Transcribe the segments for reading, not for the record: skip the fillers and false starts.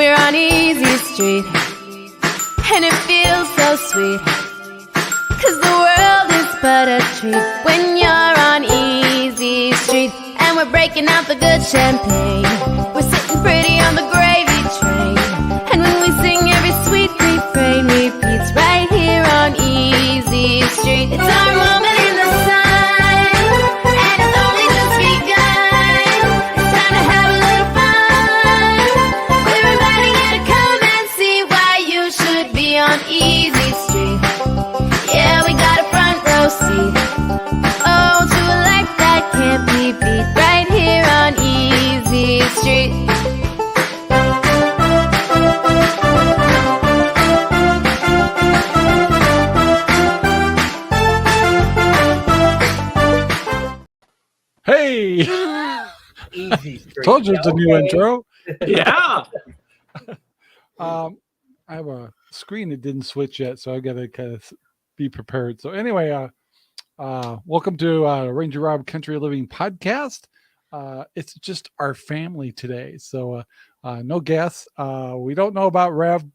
We're on Easy Street, and it feels so sweet, 'cause the world is but a treat when you're on Easy Street. And we're breaking out the good champagne, we're sitting pretty on the gravy train, and when we sing every sweet refrain repeats right here on Easy Street. It's our moment in the sun, and it's only just begun. It's time to have a little fun. We're inviting you to come and see why you should be on Easy Street. Yeah, we got a front row seat. Oh, to a life that can't be beat right here on Easy Street. Hey! Easy Street. Told you it's a new intro. Yeah. I have a screen that didn't switch yet, so I got to kind of be prepared. So anyway, welcome to RangerRob Country Living Podcast. It's just our family today, so no guests. We don't know about Rev,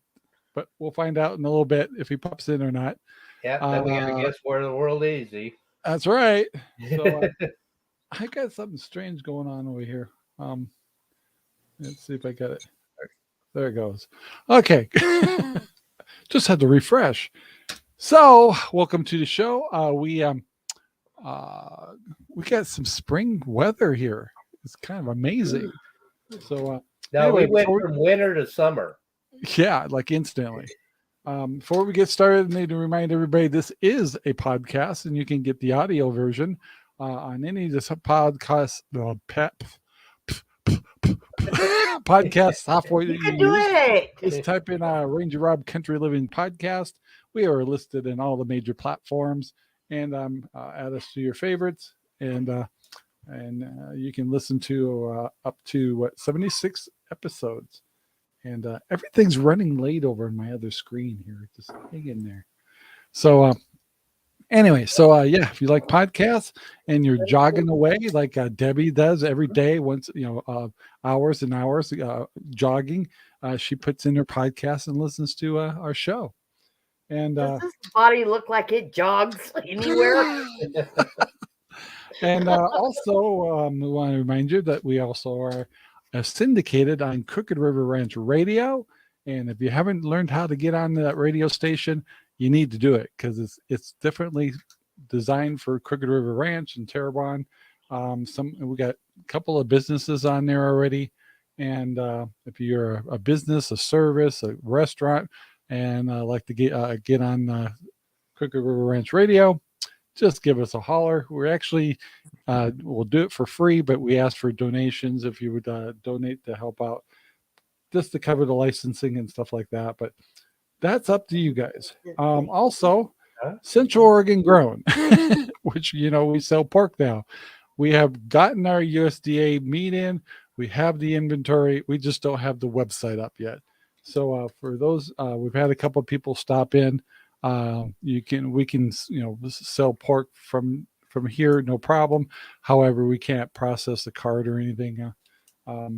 but we'll find out in a little bit if he pops in or not. Yeah, then we gotta guess where the world is. That's right. So I got something strange going on over here. Let's see if I got it. There it goes. Okay. Just had to refresh. So welcome to the show. We got some spring weather here. It's kind of amazing. So now anyway, we went from winter to summer. Yeah, like instantly. Before we get started, I need to remind everybody this is a podcast, and you can get the audio version on any of the podcast podcast software that you use. Just type in RangerRob Country Living Podcast. We are listed in all the major platforms, and add us to your favorites, and you can listen to up to 76 episodes. And everything's running late over on my other screen here. Just hang in there. So anyway, so yeah, if you like podcasts and you're jogging away like Debbie does every day, once hours and hours jogging, she puts in her podcast and listens to our show. And does this body look like it jogs anywhere? And also, we want to remind you that we also are syndicated on Crooked River Ranch Radio, and if you haven't learned how to get on that radio station, you need to do it, because it's differently designed for Crooked River Ranch and Terrebonne. We got a couple of businesses on there already, and if you're a business, a service, a restaurant, and like to get on Crooked River Ranch Radio, just give us a holler. We're actually we'll do it for free, but we ask for donations if you would donate to help out, just to cover the licensing and stuff like that. But that's up to you guys. Also, Central Oregon grown, which we sell pork now. We have gotten our USDA meat in. We have the inventory. We just don't have the website up yet. So for those, we've had a couple of people stop in. We can sell pork from here, no problem. However, we can't process the cart or anything.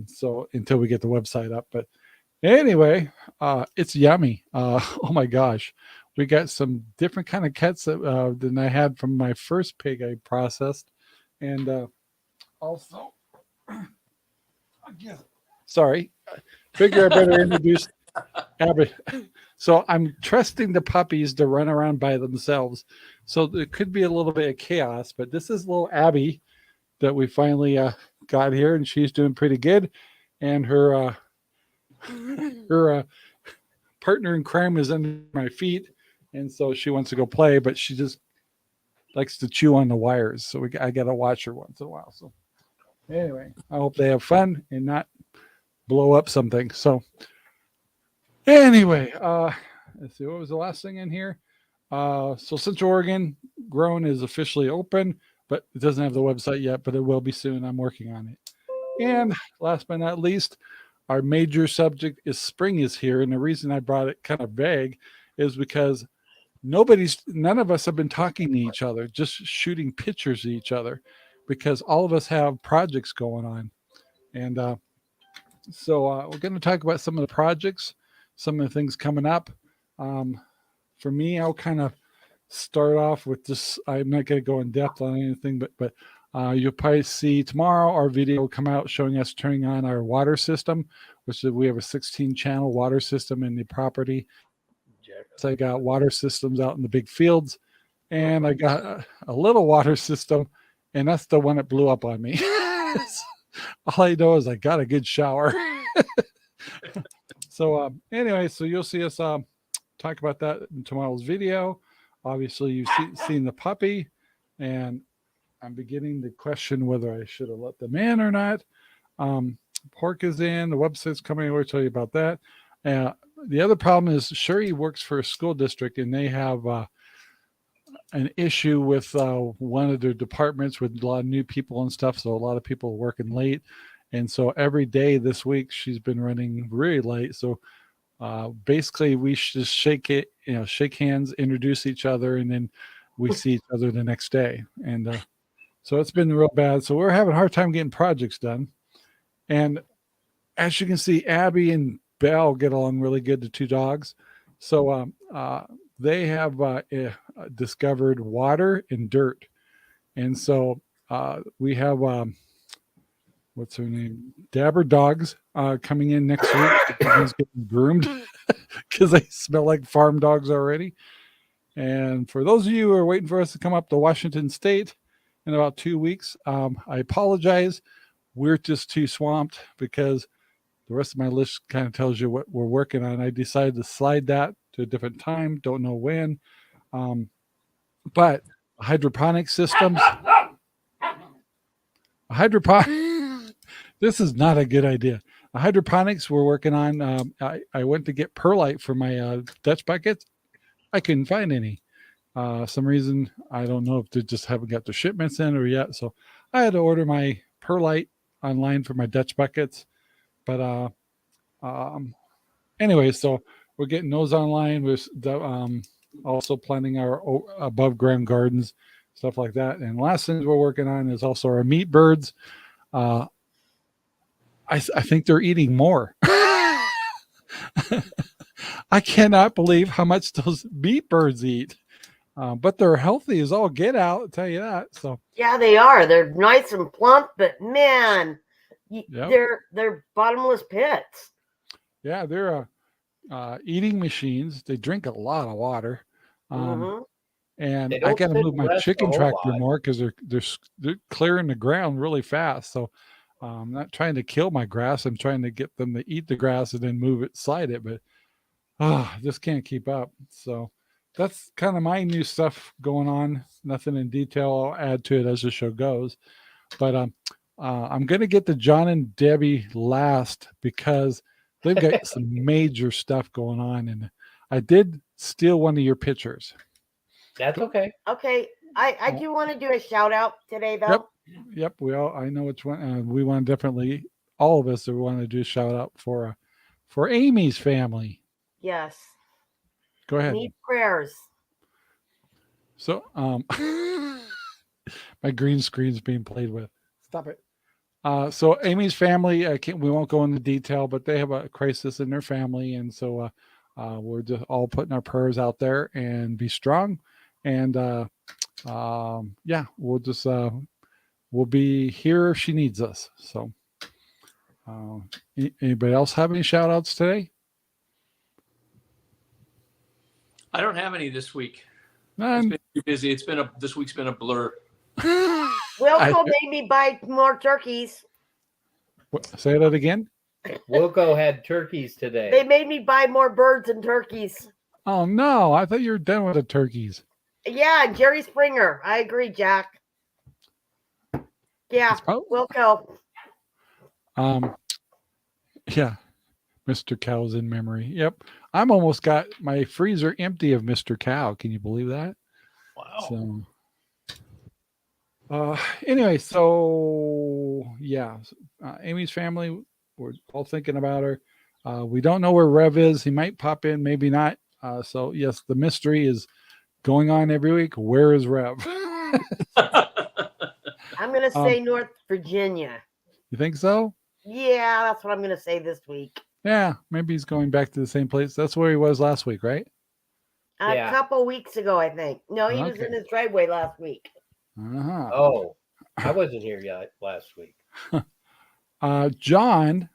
So until we get the website up. But anyway, it's yummy. Oh my gosh. We got some different kind of cuts than I had from my first pig I processed. And also, sorry, figure I better introduce Abby. So I'm trusting the puppies to run around by themselves. So it could be a little bit of chaos, but this is little Abby that we finally got here, and she's doing pretty good. And her partner in crime is under my feet, and so she wants to go play, but she just likes to chew on the wires. So I got to watch her once in a while. So anyway, I hope they have fun and not blow up something. So anyway, let's see, what was the last thing in here? So Central Oregon Grown is officially open, but it doesn't have the website yet, but it will be soon. I'm working on it. And last but not least, our major subject is spring is here. And the reason I brought it kind of vague is because none of us have been talking to each other, just shooting pictures of each other, because all of us have projects going on. And So we're going to talk about some of the projects, some of the things coming up. For me, I'll kind of start off with this. I'm not going to go in depth on anything, but you'll probably see tomorrow our video will come out showing us turning on our water system, which is, we have a 16-channel water system in the property. So I got water systems out in the big fields, and I got a little water system, and that's the one that blew up on me. All I know is I got a good shower. So anyway, so you'll see us talk about that in tomorrow's video. Obviously, you've seen the puppy, and I'm beginning to question whether I should have let them in or not. Pork is in. The website's coming. We'll tell you about that. The other problem is Sherry works for a school district, and they have an issue with one of their departments with a lot of new people and stuff. So a lot of people are working late. And so every day this week, she's been running really late. So basically we just shake hands, introduce each other, and then we see each other the next day. And so it's been real bad. So we're having a hard time getting projects done. And as you can see, Abby and Belle get along really good, the two dogs. So they have discovered water and dirt. And so we have, what's her name? Dabber dogs coming in next week. He's getting groomed because they smell like farm dogs already. And for those of you who are waiting for us to come up to Washington State in about 2 weeks, I apologize. We're just too swamped because the rest of my list kind of tells you what we're working on. I decided to slide that to a different time. Don't know when. But hydroponic systems. This is not a good idea. Hydroponics we're working on. I went to get perlite for my Dutch buckets. I couldn't find any. Some reason, I don't know if they just haven't got the shipments in or yet. So I had to order my perlite online for my Dutch buckets. But anyway, so we're getting those online. We're also planning our above ground gardens, stuff like that. And last things we're working on is also our meat birds. I think they're eating more. I cannot believe how much those meat birds eat. But they're healthy as all get out, I'll tell you that. So Yeah, they are. They're nice and plump, but man, Yep. they're bottomless pits. Yeah, they're eating machines. They drink a lot of water. Mhm. And They I don't got to sit move and my rest a chicken whole tractor lot. more because they're clearing the ground really fast. So I'm not trying to kill my grass. I'm trying to get them to eat the grass and then move it, slide it. But I just can't keep up. So that's kind of my new stuff going on. Nothing in detail. I'll add to it as the show goes. But I'm going to get the John and Debbie last because they've got some major stuff going on. And I did steal one of your pictures. That's okay. Okay, I do want to do a shout out today, though. Yep. I know which one. We want to definitely, all of us, we want to do a shout out for Amy's family. Yes. Go ahead. Need prayers. So, my green screen's being played with. Stop it. So Amy's family, we won't go into detail, but they have a crisis in their family. And so we're just all putting our prayers out there and be strong. And yeah, we'll just, we'll be here if she needs us. So anybody else have any shout outs today? I don't have any this week. None. It's been too busy. This week's been a blur. Wilco made me buy more turkeys. Say that again. Wilco had turkeys today. They made me buy more birds and turkeys. Oh no, I thought you were done with the turkeys. Yeah, Jerry Springer. I agree, Jack. Yeah, Wilco. Yeah, Mr. Cow's in memory. Yep. I'm almost got my freezer empty of Mr. Cow. Can you believe that? Wow. So, anyway, so yeah, Amy's family, we're all thinking about her. We don't know where Rev is. He might pop in, maybe not. So yes, the mystery is going on every week. Where is Rev? I'm going to say North Virginia. You think so? Yeah, that's what I'm going to say this week. Yeah, maybe he's going back to the same place. That's where he was last week, right? A Yeah. couple weeks ago, I think. No, he was Okay. in his driveway last week. Uh-huh. Oh, I wasn't here yet last week. John,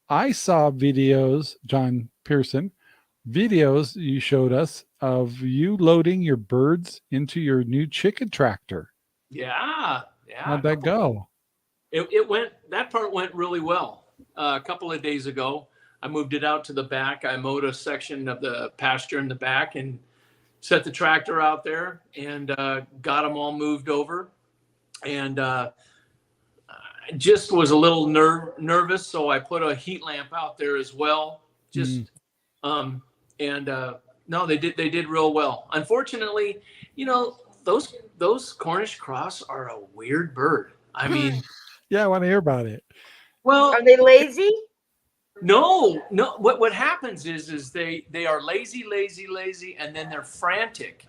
I saw videos, John Pearson, videos you showed us of you loading your birds into your new chicken tractor. Yeah. How'd that go? That part went really well. A couple of days ago, I moved it out to the back. I mowed a section of the pasture in the back and set the tractor out there and got them all moved over. And I just was a little nervous, so I put a heat lamp out there as well. No, they did real well. Unfortunately, those Cornish cross are a weird bird. I mean, Yeah, I want to hear about it. well, Are they lazy? no. What happens is they are lazy, and then they're frantic.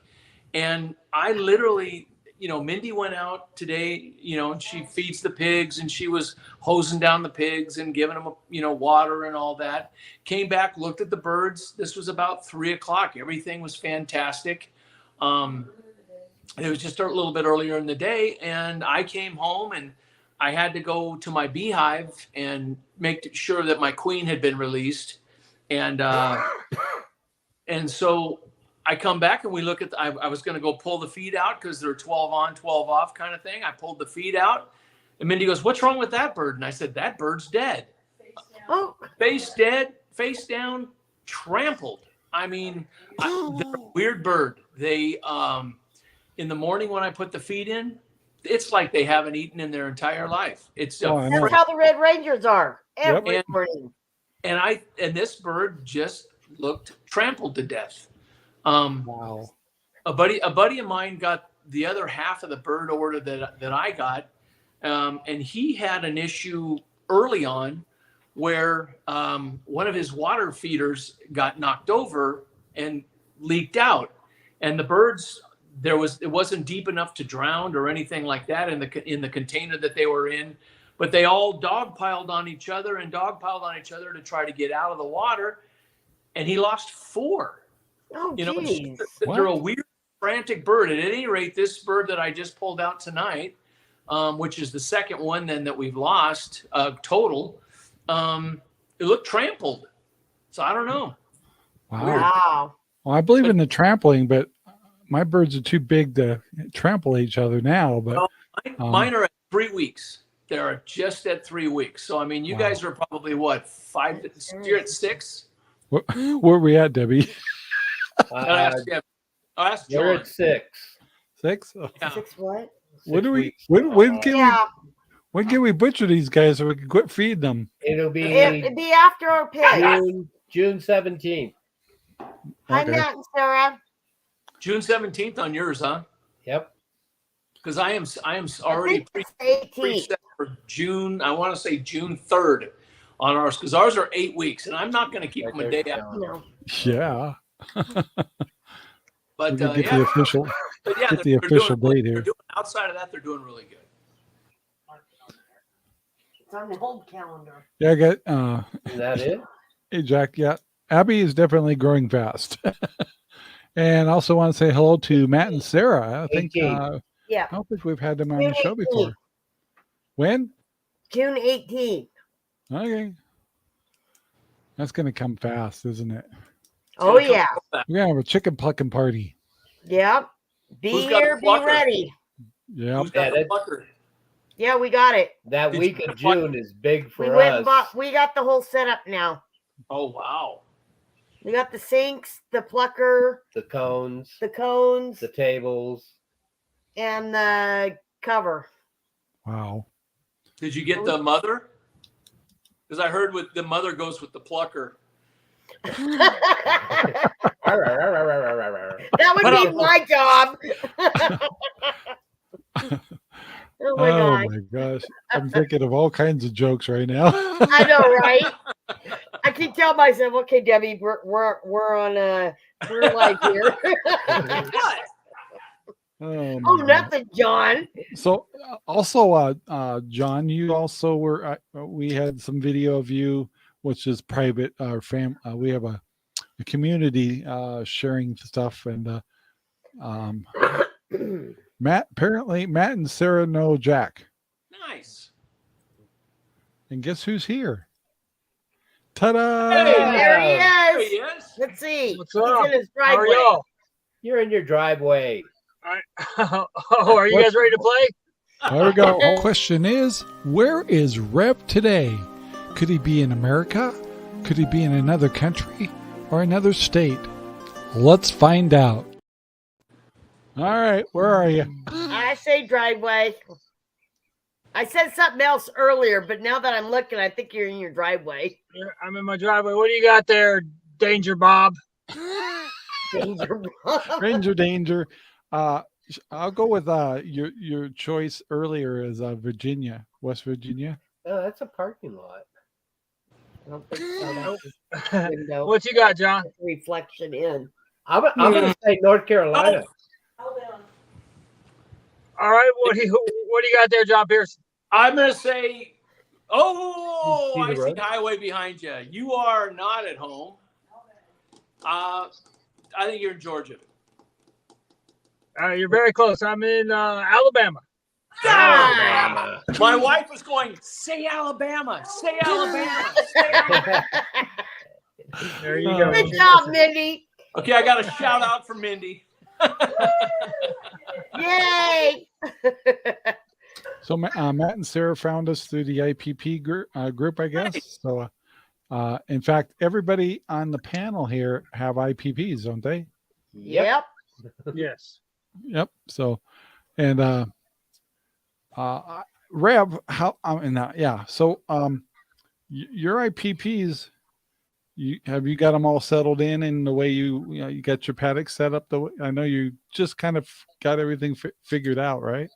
And I literally, Mindy went out today, and she feeds the pigs, and she was hosing down the pigs and giving them, water and all that. Came back, looked at the birds. This was about 3:00. Everything was fantastic. It was just a little bit earlier in the day, and I came home and I had to go to my beehive and make sure that my queen had been released. And so I come back and we look at, I was going to go pull the feed out because they're 12 on, 12 off kind of thing. I pulled the feed out and Mindy goes, "What's wrong with that bird?" And I said, "That bird's dead." Oh, Face dead, face down, trampled. I mean, they're a weird bird. They, in the morning when I put the feed in, it's like they haven't eaten in their entire life. It's I know. that's how the Red Rangers are every Yep. morning. and this bird just looked trampled to death. Wow. A buddy of mine got the other half of the bird order that I got, and he had an issue early on where one of his water feeders got knocked over and leaked out, and the birds, it wasn't deep enough to drown or anything like that in the container that they were in, but they all dogpiled on each other to try to get out of the water, and he lost 4. Oh, geez. They're a weird, frantic bird. At any rate, this bird that I just pulled out tonight, which is the second one then that we've lost total, it looked trampled. So I don't know. Wow. Well, I believe in the trampling, but my birds are too big to trample each other now. But mine are at 3 weeks. They're just at 3 weeks. So, I mean, you guys are probably what, 5? You're at 6? where are we at, Debbie? I'll ask John. You're at 6. 6? Oh. Yeah. 6 what? When do we? 6 When Yeah. when can we butcher these guys so we can quit feeding them? It'll be It'd be after our pig. June 17th. Hi, Okay. Matt and Sarah. June 17th on yours, huh? Yep. Because I am already I think it's 18th. pre-set for June. I want to say June 3rd on ours, because ours are 8 weeks, and I'm not going to keep them a day out. No. Yeah. But We can get the official. but yeah, get the they're official doing, date here. outside of that, they're doing really good. It's on the home calendar. Yeah, I got. Is that it? Hey, Jack. Yeah, Abby is definitely growing fast. And I also want to say hello to Matt and Sarah. I think. 18. Yeah. I don't think we've had them on the show before. When? June 18th. Okay. That's going to come fast, isn't it? Oh, yeah. We're going to have a chicken plucking party. Yep. Be Who's got here, the be plucker? ready. Yep. Who's got Yeah, the that- plucker? Yeah, we got it. That Did week you- of June is big for We went and us. bought, we got the whole setup now. Oh wow! We got the sinks, the plucker, The cones, the cones, the tables. and the cover. Wow. Did you get the mother? Because I heard with the mother goes with the plucker. That would But, be my job. Oh my Oh god. my gosh. I'm thinking of all kinds of jokes right now. I know, right? I keep telling myself, okay, Debbie, we're on we're live here. What? Oh, Oh, my God. nothing, John. So also, John, you also were. We had some video of you, which is private. Our we have a community sharing stuff, and Matt. Apparently, Matt and Sarah know Jack, Nice. and guess who's here? Ta-da! Hey, There he there he is. is. Let's see. What's He's up? in his How are driveway. y'all? You're in your driveway. Oh, are you guys ready to play? There we go. Question is, where is Reb today? Could he be in America? Could he be in another country or another state? Let's find out. All right, where are you? I say driveway. I said something else earlier, but now that I'm looking, I think you're in your driveway. Yeah, I'm in my driveway. What do you got there, Danger Bob? Danger. Danger. I'll go with your choice earlier is Virginia, West Virginia. Oh, that's a parking lot. I don't think so. That's the window. What you got, John? Reflection in. I'm going to say North Carolina. All right, what do you got there, John Pierce? I'm going to say, oh, You see I the see road? the highway behind you. You are not at home. I think you're in Georgia. You're very close. I'm in Alabama. Alabama. My wife was going, say Alabama, say Alabama, say Alabama. There you go. Good job, Mindy. Okay, I got a shout out for Mindy. Yay. So Matt and Sarah found us through the IPP group, I guess. So, in fact, everybody on the panel here have IPPs, don't they? Yep. Yes. Yep. So, and Rev, how? Yeah. So, your IPPs, have you got them all settled in the way you got your paddock set up? I know you just kind of got everything figured out, right?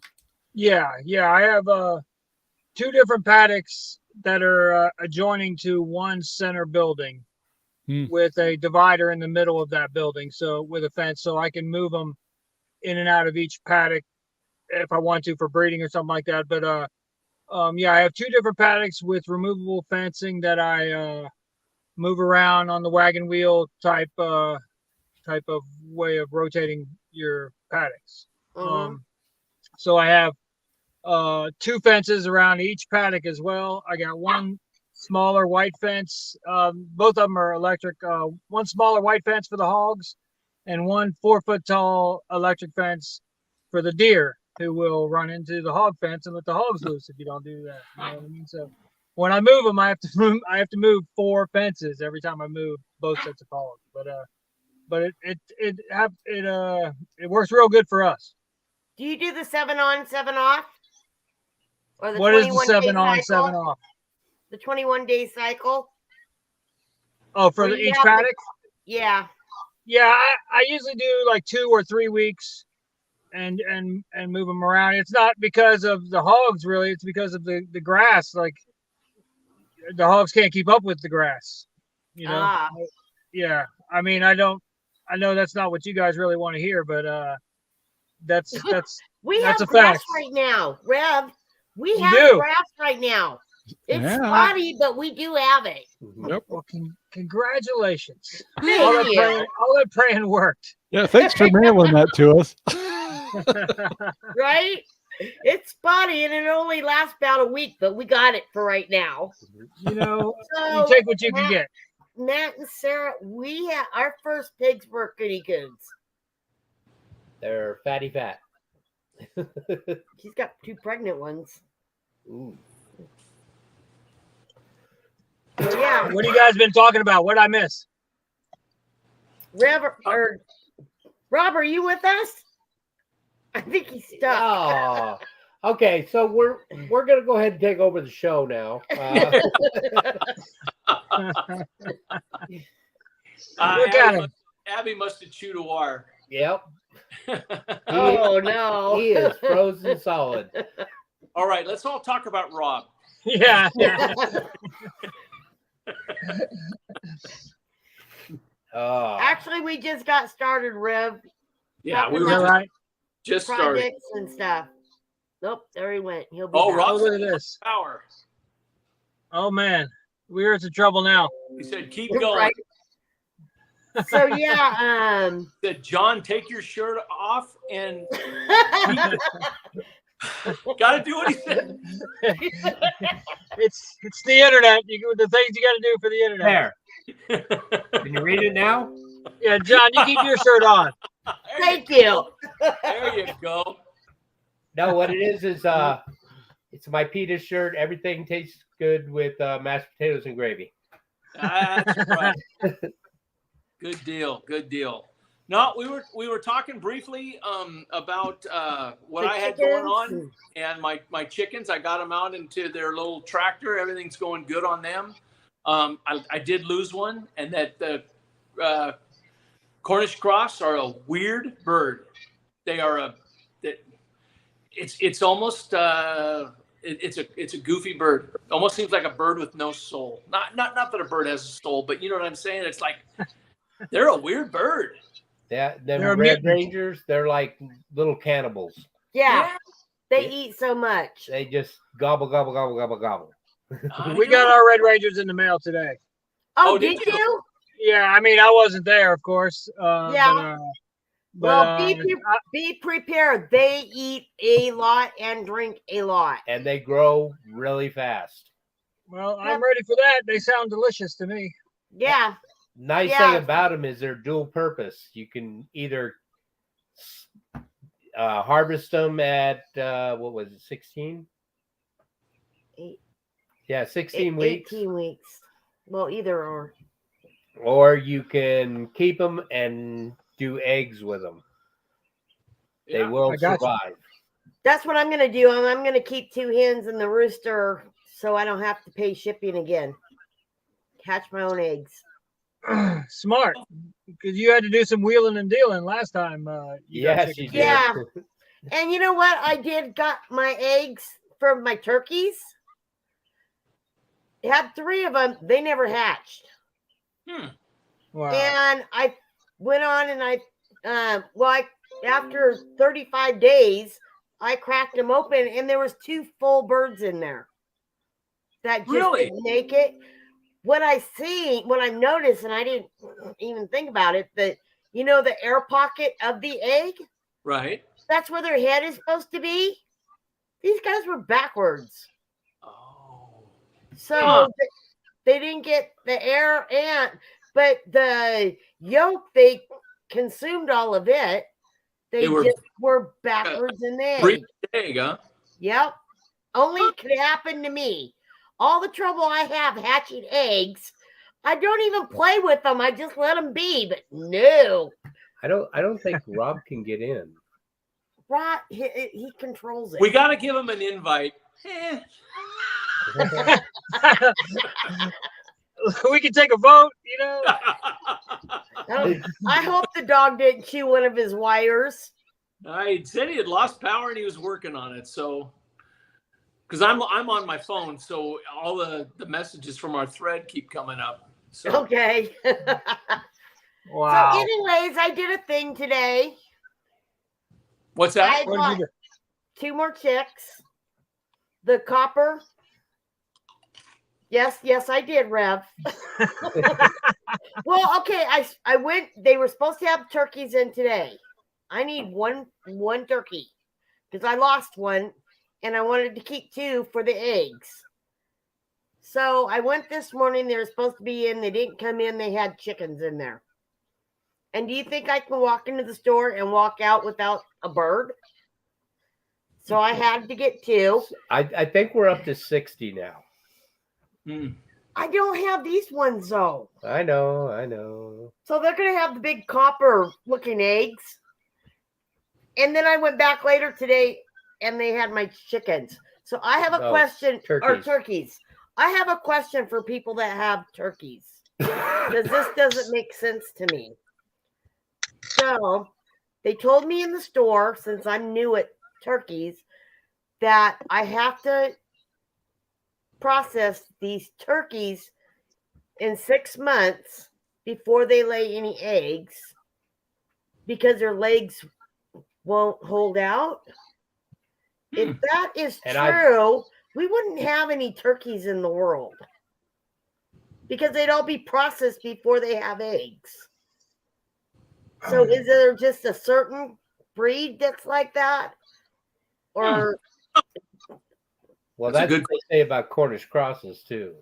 Yeah. I have 2 different paddocks that are adjoining to one center building with a divider in the middle of that building. So with a fence, so I can move them in and out of each paddock if I want to for breeding or something like that. But yeah, I have 2 different paddocks with removable fencing that I move around on the wagon wheel type of way of rotating your paddocks. So I have 2 fences around each paddock as well. I got one smaller white fence. Both of them are electric. One smaller white fence for the hogs, and one 4-foot tall electric fence for the deer, who will run into the hog fence and let the hogs loose if you don't do that. You know what I mean? So when I move them, I have to move 4 fences every time I move both sets of hogs. But it works real good for us. Do you do the 7 on, 7 off? Or What is the 21-day 7 on, cycle? 7 off? The 21-day cycle? Oh, for Well, each yeah, paddock? Yeah. Yeah, I usually do like 2 or 3 weeks and move them around. It's not because of the hogs, really. It's because of the grass. Like, the hogs can't keep up with the grass, you know? Ah. Yeah. I mean, I know that's not what you guys really want to hear, but that's We that's have a grass fact. right now, Rev. We You have do? grass right now. It's Yeah. spotty, but we do have it. Yep. Well, congratulations. Thank all you. that praying worked. Yeah. Thanks for mailing that to us. Right? It's spotty and it only lasts about a week, but we got it for right now. You know, So, you take what you can get. Matt and Sarah, we have our first pigs were guinea pigs. They're fatty fat. She's got 2 pregnant ones. Ooh. So yeah, What have you guys been talking about? What did I miss? Rob, are you with us? I think he's stuck. Oh, okay. So we're gonna go ahead and take over the show now. Look at him. Abby must have chewed a wire. Yep. Oh no, He is frozen solid. All right, let's all talk about Rob. Yeah. Oh. Actually, we just got started, Rev. Yeah, we Is were that right? Just started. projects and stuff. Nope, there he went. He'll be Oh, back. Rob, Oh, look at this. power. Oh man, we're into trouble now. He said, keep going. Right. So yeah, He said, John, take your shirt off and got to do what he said. It's the internet. The things you got to do for the internet. There. Can you read it now? Yeah, John, you keep your shirt on. thank you. There you go. No, what it is it's my PETA shirt. Everything tastes good with mashed potatoes and gravy. That's right. Good deal. Good deal. No, we were talking briefly about what The I had going chickens. on, and my chickens. I got them out into their little tractor. Everything's going good on them. I did lose one, and that the Cornish cross are a weird bird. They are it's almost it's a goofy bird. Almost seems like a bird with no soul. Not that a bird has a soul, but you know what I'm saying. It's like they're a weird bird. Them They're a Red mutant. Rangers, they're like little cannibals. Yeah, they Yeah. eat so much. They just gobble, gobble, gobble, gobble, gobble. We got our Red Rangers in the mail today. Oh, Oh, did did you? you? Yeah, I mean, I wasn't there, of course. Yeah. But, Well, be prepared. They eat a lot and drink a lot. And they grow really fast. well, I'm ready for that. They sound delicious to me. Yeah. Nice Yeah. thing about them is they're dual purpose. You can either harvest them at what was it, 16? Eight- Yeah, 16 weeks. 18 weeks. Well, either or. Or you can keep them and do eggs with them. They Yeah. will I got you. survive. That's what I'm going to do. I'm going to keep 2 hens and the rooster so I don't have to pay shipping again. Hatch my own eggs. Smart, because you had to do some wheeling and dealing last time. You got Yes, chicken. you did. Yeah. And you know what? I got my eggs from my turkeys. I had 3 of them. They never hatched. Wow. And I went on and after 35 days, I cracked them open and there was 2 full birds in there that just Really? didn't make it. What I noticed, and I didn't even think about it, that the air pocket of the egg, Right. that's where their head is supposed to be. These guys were backwards. Oh. So Huh. they didn't get the air but the yolk, they consumed all of it. They They were- just were backwards in the egg. Breed egg, huh? Yep. Only could happen to me. All the trouble I have hatching eggs, I don't even play with them. I just let them be. But no, I don't think Rob can get in. Rod, he controls it. We got to give him an invite. We can take a vote, I hope the dog didn't chew one of his wires. I said he had lost power and he was working on it. So, because I'm on my phone, so all the messages from our thread keep coming up. So Okay. Wow. So, anyways, I did a thing today. what's that? I What bought did you do? 2 more chicks. The copper. Yes, I did, Rev. Well, okay. I went. They were supposed to have turkeys in today. I need one turkey because I lost one, and I wanted to keep 2 for the eggs. So I went this morning. They were supposed to be in. They didn't come in. They had chickens in there. And do you think I can walk into the store and walk out without a bird? So I had to get 2. I think we're up to 60 now. I don't have these ones though. I know. So they're going to have the big copper looking eggs. And then I went back later today and they had my chickens. So I have a question, or turkeys. I have a question for people that have turkeys. Because this doesn't make sense to me. So they told me in the store, since I'm new at turkeys, that I have to process these turkeys in 6 months before they lay any eggs because their legs won't hold out. If that is And true, we wouldn't have any turkeys in the world because they'd all be processed before they have eggs. So is there just a certain breed that's like that? Or Well, That's a that's good what they say about Cornish crosses too.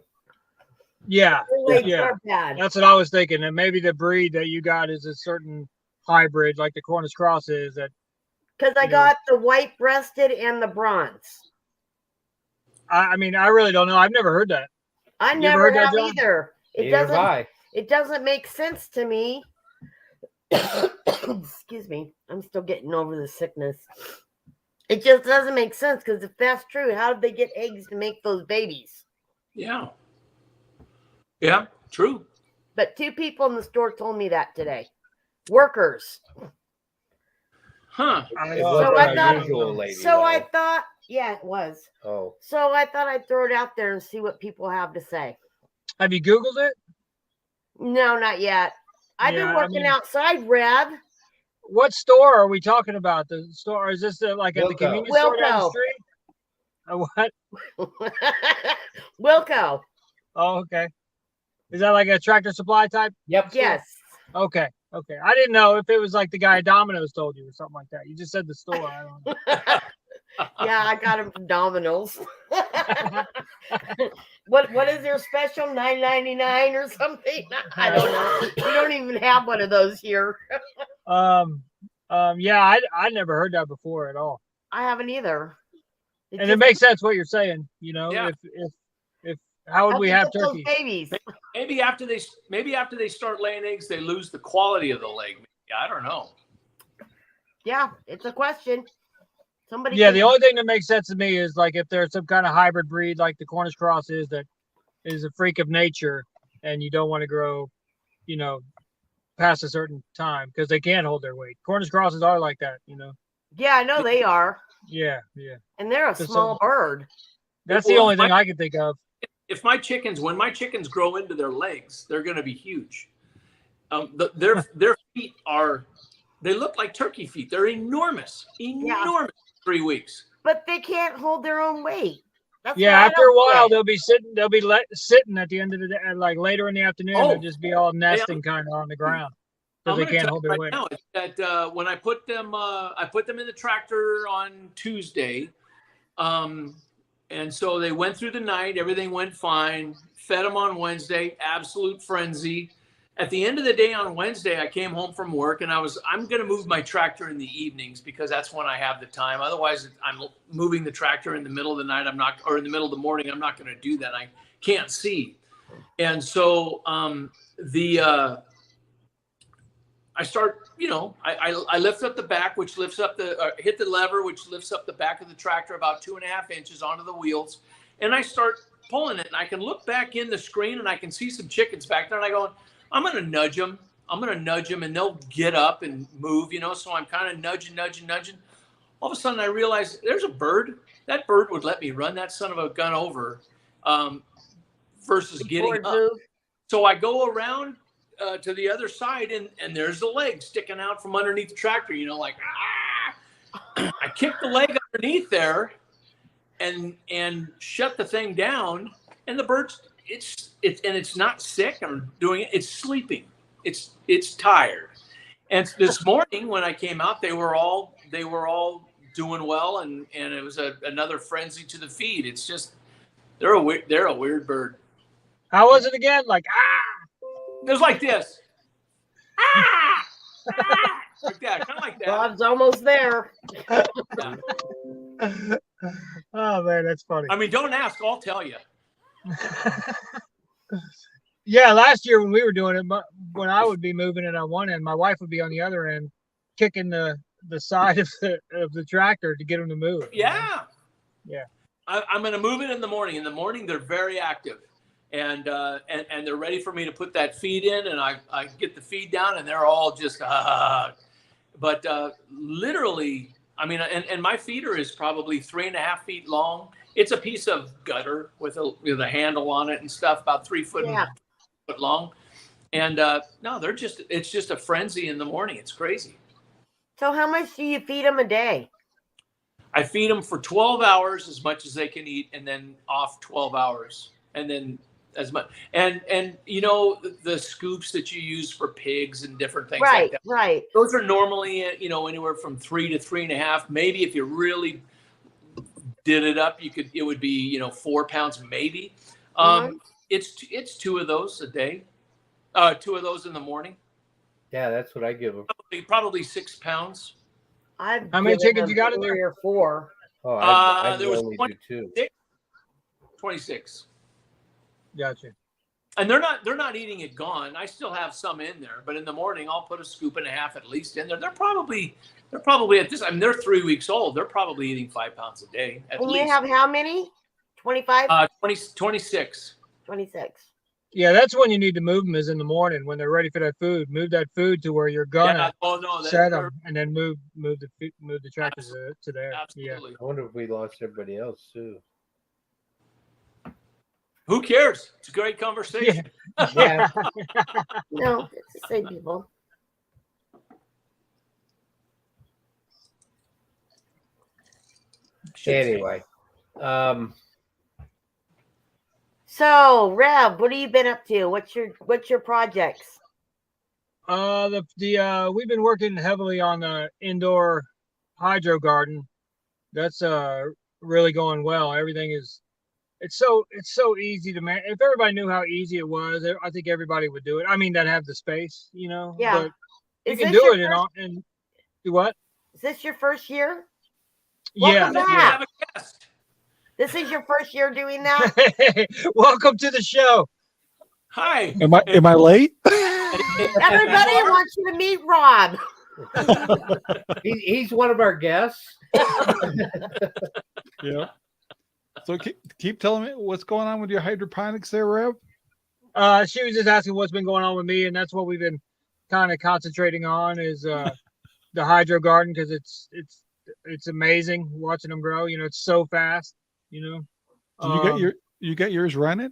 Yeah, eggs yeah. are bad? That's what I was thinking. And maybe the breed that you got is a certain hybrid, like the Cornish cross is. That Because I you know. got the white breasted and the bronze. I mean, I really don't know. I've never heard that. I You ever never heard that, have John? either. Neither have I. It doesn't make sense to me. Excuse me. I'm still getting over the sickness. It just doesn't make sense because if that's true, how did they get eggs to make those babies? Yeah. Yeah, true. But 2 people in the store told me that today. Workers. Huh. It So wasn't I thought- unusual, lady. So I though. thought, yeah, it was. Oh, So I thought I'd throw it out there and see what people have to say. Have you Googled it? No, not yet. I've Yeah, been I working mean- outside, Rev. What store are we talking about? The store? Or is this like at the Wilco. convenience store down the Wilco. street? What? Wilco. Oh, okay. Is that like a Tractor Supply type? yep. Yes. Okay. Okay. I didn't know if it was like the guy Domino's told you or something like that. You just said the store. I don't know. Yeah, I got them from Domino's. What is their special? $9.99 or something? I don't know. We don't even have one of those here. Yeah, I never heard that before at all. I haven't either. And it makes sense what you're saying. You know, Yeah. if how would we have turkeys? Babies? Maybe after they start laying eggs, they lose the quality of the leg. I don't know. Yeah, it's a question. Somebody. Yeah, the only thing that makes sense to me is like if there's some kind of hybrid breed like the Cornish cross is that is a freak of nature and you don't want to grow, you know, past a certain time because they can't hold their weight. Cornish crosses are like that, you know. Yeah, I know they are. Yeah. And they're a So- small bird. That's the Well, only thing I can think of. When my chickens grow into their legs, they're going to be huge. Their feet they look like turkey feet. They're enormous. 3 weeks. But they can't hold their own weight. That's Yeah, what I after a don't while get. they'll be sitting at the end of the day, like later in the afternoon, Oh. they'll just be all nesting kind of on the ground I'm because they gonna can't tell hold you their right weight. now is that when I put them in the tractor on Tuesday, and so they went through the night. Everything went fine. Fed them on Wednesday. Absolute frenzy. At the end of the day on Wednesday, I came home from work and I'm going to move my tractor in the evenings because that's when I have the time. Otherwise, I'm moving the tractor in the middle of the night. Or in the middle of the morning. I'm not going to do that. I can't see. And so I start, I lift up the back, which lifts up hit the lever, which lifts up the back of the tractor about 2.5 inches onto the wheels. And I start pulling it and I can look back in the screen and I can see some chickens back there and I go, I'm going to nudge them. And they'll get up and move, so I'm kind of nudging. All of a sudden I realize there's a bird. That bird would let me run that son of a gun over versus getting Bird up. move. So I go around to the other side and there's the leg sticking out from underneath the tractor, like, ah! I kick the leg underneath there and shut the thing down. And the bird's, it's not sick or doing it. It's sleeping. It's tired. And this morning when I came out, they were all doing well. And it was another frenzy to the feed. It's just, they're a weird bird. How was it again? Like It was like this. Like that, kind of like that. Rob's almost there. Yeah. Oh man, that's funny. I mean, don't ask, I'll tell you. Yeah, last year when we were doing it, when I would be moving it on one end, my wife would be on the other end, kicking the side of the tractor to get them to move. Yeah. Yeah. I'm going to move it in the morning. In the morning, they're very active, and they're ready for me to put that feed in, and I get the feed down, and they're all just But literally, I mean, and my feeder is probably 3.5 feet long. It's a piece of gutter with a handle on it and stuff, about 3 foot long. And no, it's just a frenzy in the morning. It's crazy. So how much do you feed them a day? I feed them for 12 hours as much as they can eat, and then off 12 hours, and then as much. And you know, the scoops that you use for pigs and different things like that. Right. Those are normally, you know, anywhere from 3 to 3.5. Maybe if you really did it up, it would be, you know, 4 pounds maybe. It's 2 of those a day. 2 of those in the morning. Yeah, that's what I give them. Probably 6 pounds. How many chickens you got in there? 3 or 4. Oh, I there was only do 2. 26. Gotcha. And they're not eating it gone. I still have some in there, but in the morning I'll put a scoop and a half at least in there. They're probably at this. I mean, they're 3 weeks old. They're probably eating 5 pounds a day at And least. you have how many? 25? 26. 26. Yeah, that's when you need to move them, is in the morning when they're ready for that food. Move that food to where you're gonna set them, and then move the tractors to there. Absolutely. Yeah. I wonder if we lost everybody else too. Who cares? It's a great conversation. Yeah. No, it's the same people. Anyway, So, Rev, what have you been up to? What's your projects? We've been working heavily on the indoor hydro garden. That's really going well. Everything is it's so easy to manage. If everybody knew how easy it was, I think everybody would do it. I mean, that have the space, you know. Yeah. But you can do it and do what? Is this your first year? Yeah. Welcome back. Have a guest. This is your first year doing that? Welcome to the show. Hi. Am I late? Everybody wants you to meet Rob. he's one of our guests. Yeah. So keep telling me what's going on with your hydroponics there, Rev. She was just asking what's been going on with me, and that's what we've been kind of concentrating on is the hydro garden, because it's amazing watching them grow. You know, it's so fast. You know. Did you get yours running?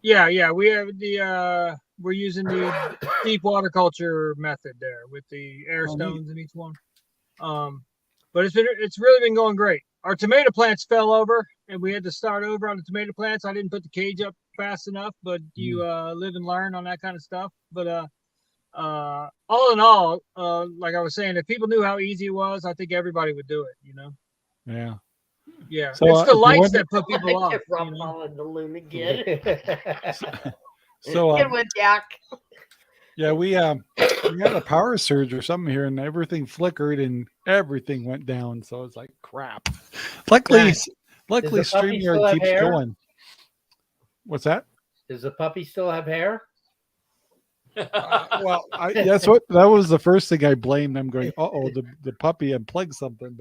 Yeah. We have we're using the deep water culture method there with the air stones in each one. But it's really been going great. Our tomato plants fell over, and we had to start over on the tomato plants. I didn't put the cage up fast enough, but you live and learn on that kind of stuff. But all in all, like I was saying, if people knew how easy it was, I think everybody would do it. You know. Yeah. Yeah. So, it's the lights that put people off. Rob following the loon again. So Good one, Jack. yeah, we had a power surge or something here, and everything flickered and everything went down. So it's like crap. Luckily, StreamYard keeps going. What's that? Does the puppy still have hair? Well, that was the first thing I blamed. I'm going, the puppy unplugged something,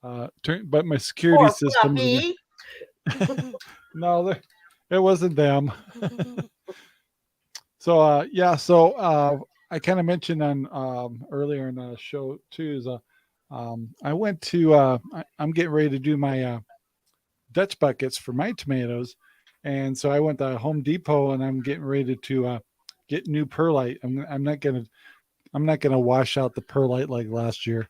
but my security system. No, it wasn't them. So I kind of mentioned on earlier in the show too is I went to I'm getting ready to do my Dutch buckets for my tomatoes, and so I went to Home Depot and I'm getting ready to get new perlite. I'm not gonna wash out the perlite like last year,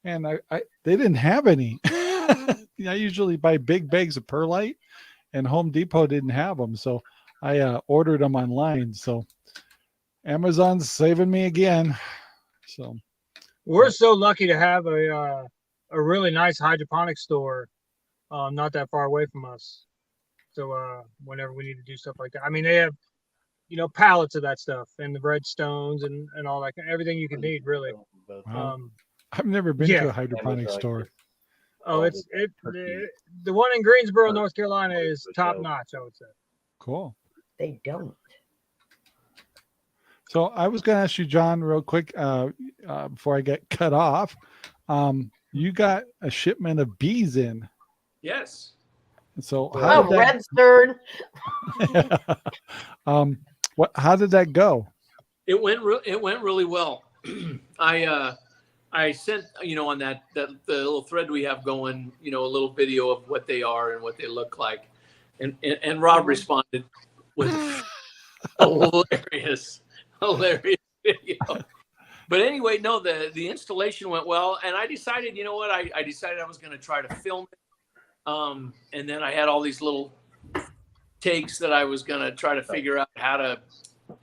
and they didn't have any. I usually buy big bags of perlite, and Home Depot didn't have them, so I ordered them online. So Amazon's saving me again. So we're so lucky to have a really nice hydroponic store not that far away from us. So whenever we need to do stuff like that, I mean, they have, pallets of that stuff and the red stones and all that, everything you can need, really. Wow. I've never been to a hydroponic store. Oh, the one in Greensboro, North Carolina is top notch, I would say. Cool. They don't. So I was going to ask you, John, real quick before I get cut off. You got a shipment of bees in. Yes. So Red Stern. How did that go? It went really well. I sent, on that the little thread we have going, a little video of what they are and what they look like. And Rob responded with hilarious video. But anyway, no, the installation went well, and I decided, you know what, I decided I was going to try to film it, and then I had all these little takes that I was going to try to figure out how to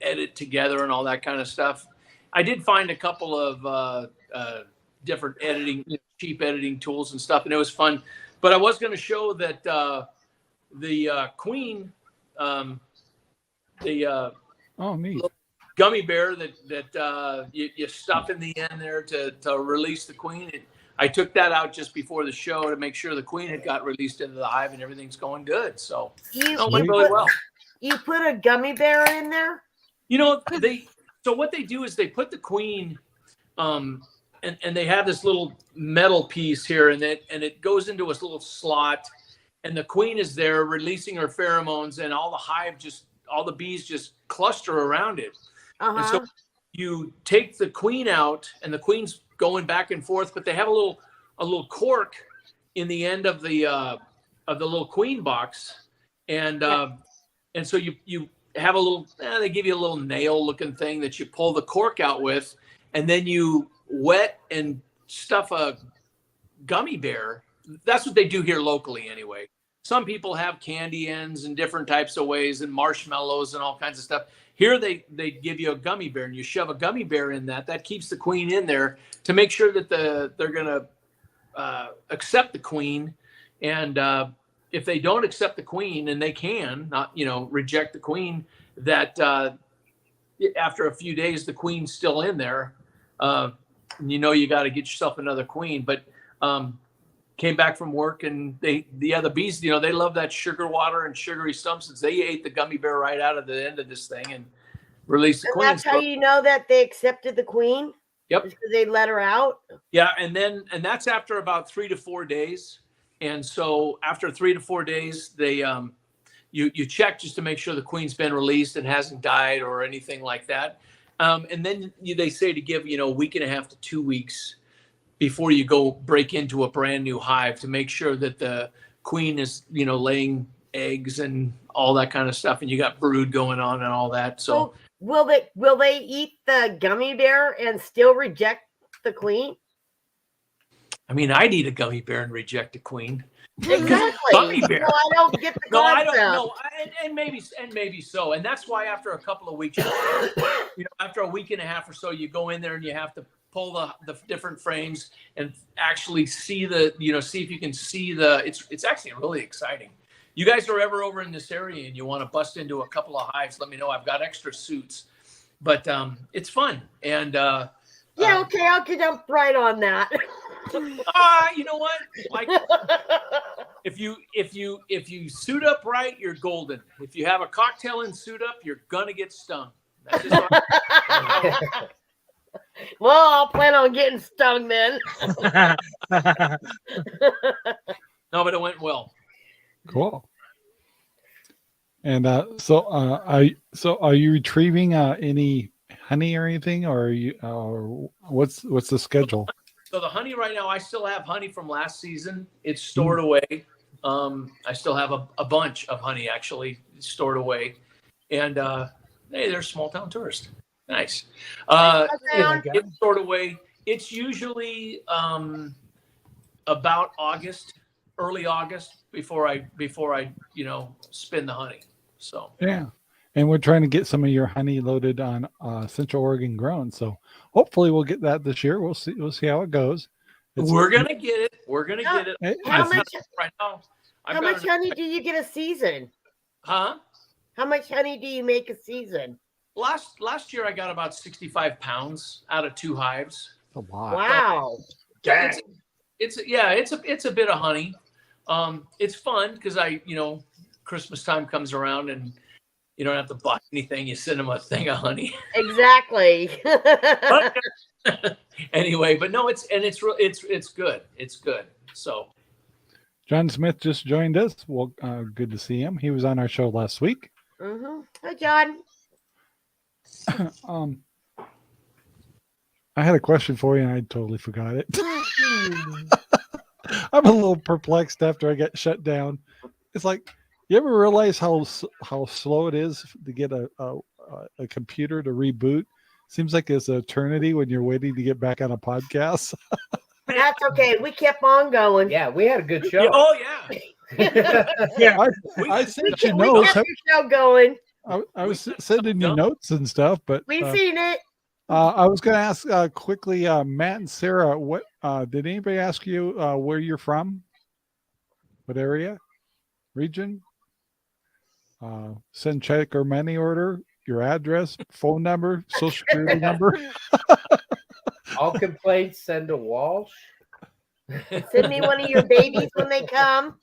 edit together and all that kind of stuff. I did find a couple of different editing, cheap editing tools and stuff, and it was fun. But I was going to show that the queen, neat. gummy bear that you stuff in the end there to release the queen. I took that out just before the show to make sure the queen had got released into the hive and everything's going good. So it went really well. You put a gummy bear in there? So what they do is they put the queen, and they have this little metal piece here, and it goes into a little slot, and the queen is there releasing her pheromones, and all the bees just cluster around it. And so you take the queen out, and the queen's going back and forth, but they have a little cork in the end of the little queen box, and so you have a little. They give you a little nail looking thing that you pull the cork out with, and then you wet and stuff a gummy bear. That's what they do here locally, anyway. Some people have candy ends and different types of ways, and marshmallows and all kinds of stuff. Here they give you a gummy bear, and you shove a gummy bear in that keeps the queen in there to make sure that they're going to accept the queen. And if they don't accept the queen, and they can not, reject the queen, that after a few days the queen's still in there. You got to get yourself another queen. But came back from work, and the bees, they love that sugar water and sugary substance. They ate the gummy bear right out of the end of this thing and released the queen. That's how you know that they accepted the queen? Yep. Because they let her out? Yeah, and that's after about 3 to 4 days. And so after 3 to 4 days, they you check just to make sure the queen's been released and hasn't died or anything like that. And then they say to give a week and a half to 2 weeks before you go break into a brand new hive to make sure that the queen is, laying eggs and all that kind of stuff, and you got brood going on and all that. So will they eat the gummy bear and still reject the queen? I mean, I'd eat a gummy bear and reject a queen. Exactly. Gummy bear. No, I don't get the concept. No, I don't know. And maybe so. And that's why after a couple of weeks, after a week and a half or so, you go in there and you have to pull the different frames and actually see see if you can see it's actually really exciting. You guys are ever over in this area and you want to bust into a couple of hives, let me know. I've got extra suits, but it's fun. And okay, I'll jump right on that. You know what? Like, if you suit up right, you're golden. If you have a cocktail and suit up, you're gonna get stung. That's just Well, I'll plan on getting stung then. No, but it went well. Cool. And so are you retrieving any honey or anything, or what's the schedule? So the honey right now, I still have honey from last season. It's stored away. I still have a bunch of honey actually stored away. And hey, there's small town tourist. Nice. It's stored away. It's usually about August, early August, before I spin the honey. So yeah. And we're trying to get some of your honey loaded on Central Oregon grown. So hopefully we'll get that this year. We'll see how it goes. We're gonna get it. We're gonna get it. How much right now? How much honey do you get a season? Huh? How much honey do you make a season? Last year I got about 65 pounds out of 2 hives. That's a lot. Wow. It's a bit of honey. It's fun because Christmas time comes around and you don't have to buy anything. You send them a thing of honey. Exactly. Anyway, but no, it's good. It's good. So John Smith just joined us. Well, good to see him. He was on our show last week. Mm-hmm. Hi, John. I had a question for you and I totally forgot it. I'm a little perplexed after I got shut down. It's like, you ever realize how slow it is to get a computer to reboot? Seems like it's an eternity when you're waiting to get back on a podcast. That's okay. We kept on going. Yeah, we had a good show. Yeah, oh yeah. Yeah. I sent you We notes. kept your show going. I was sending you notes and stuff, but We seen it. I was going to ask quickly, Matt and Sarah, what did anybody ask you where you're from? What area? Region? Send check or money order, your address, phone number, social security number. All complaints send to Walsh. Send me one of your babies when they come.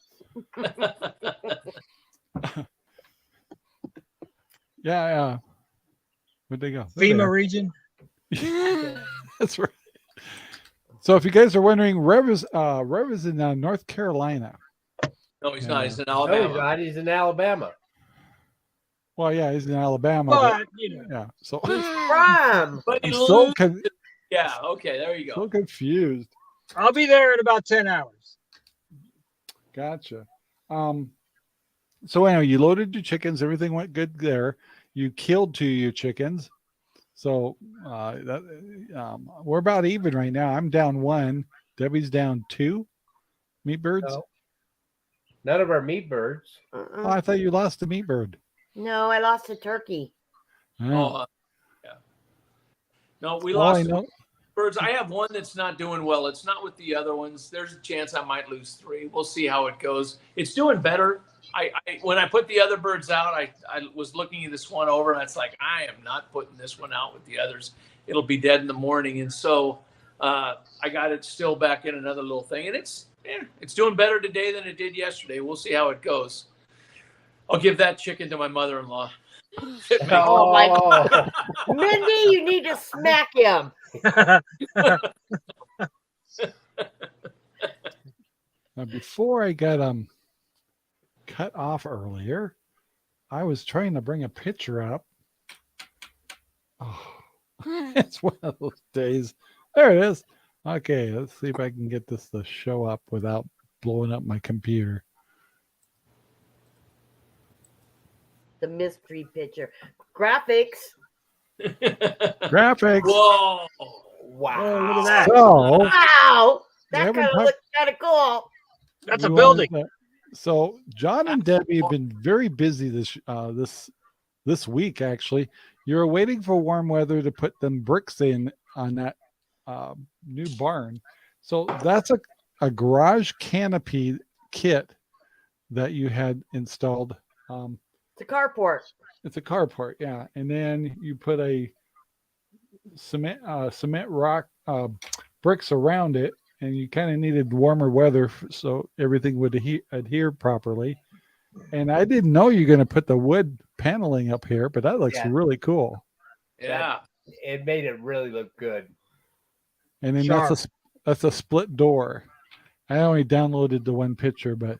Yeah. Where'd they go? FEMA region. That's right. So if you guys are wondering, Rev is in North Carolina. No, he's not. He's in No, Alabama. he's not. He's in Alabama. Well, yeah, he's in Alabama. But, you know, yeah, so From. But I'm he so loses. Yeah. Okay. There you so go. confused. I'll be there in about 10 hours. Gotcha. So anyway, you loaded your chickens. Everything went good there. You killed 2 of your chickens. So we're about even right now. I'm down 1. Debbie's down 2 meat birds. No. None of our meat birds. Oh, I thought you lost a meat bird. No, I lost a turkey. Oh, Yeah. No, we all I lost know. birds. I have one that's not doing well. It's not with the other ones. There's a chance I might lose 3. We'll see how it goes. It's doing better. I when I put the other birds out, I was looking at this one over, and it's like, I am not putting this one out with the others. It'll be dead in the morning. And so I got it still back in another little thing, and it's doing better today than it did yesterday. We'll see how it goes. I'll give that chicken to my mother-in-law. Oh my God. Mindy, you need to smack him. Now, before I got cut off earlier, I was trying to bring a picture up. Oh, it's one of those days. There it is. Okay, let's see if I can get this to show up without blowing up my computer. The mystery picture. Graphics. Graphics. Whoa. Wow. Oh, look at that. So, Wow. That haven't kind of talked- looks kind of cool. That's a we building. wanted to- So John and Debbie have been very busy this week. Actually, you're waiting for warm weather to put them bricks in on that new barn. So that's a garage canopy kit that you had installed. It's a carport. It's a carport, yeah. And then you put a cement rock bricks around it, and you kind of needed warmer weather so everything would adhere properly. And I didn't know you're going to put the wood paneling up here, but that looks really cool. Yeah. It made it really look good. And then Sharp. that's a split door. I only downloaded the one picture, but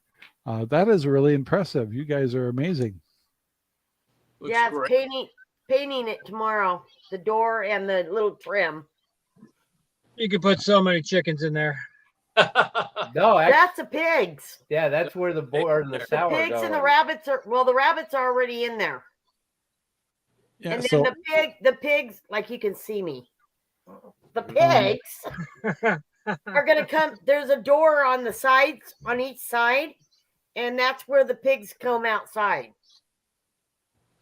that is really impressive. You guys are amazing. Looks Yeah, it's great. painting it tomorrow. The door and the little trim. You could put so many chickens in there. No, That's the pigs. yeah, that's where the boar and the The sour pigs going. and the rabbits are the rabbits are already in there. Yeah, And then so the pigs, like you can see me. The pigs are gonna come. There's a door on the sides, on each side, and that's where the pigs come outside.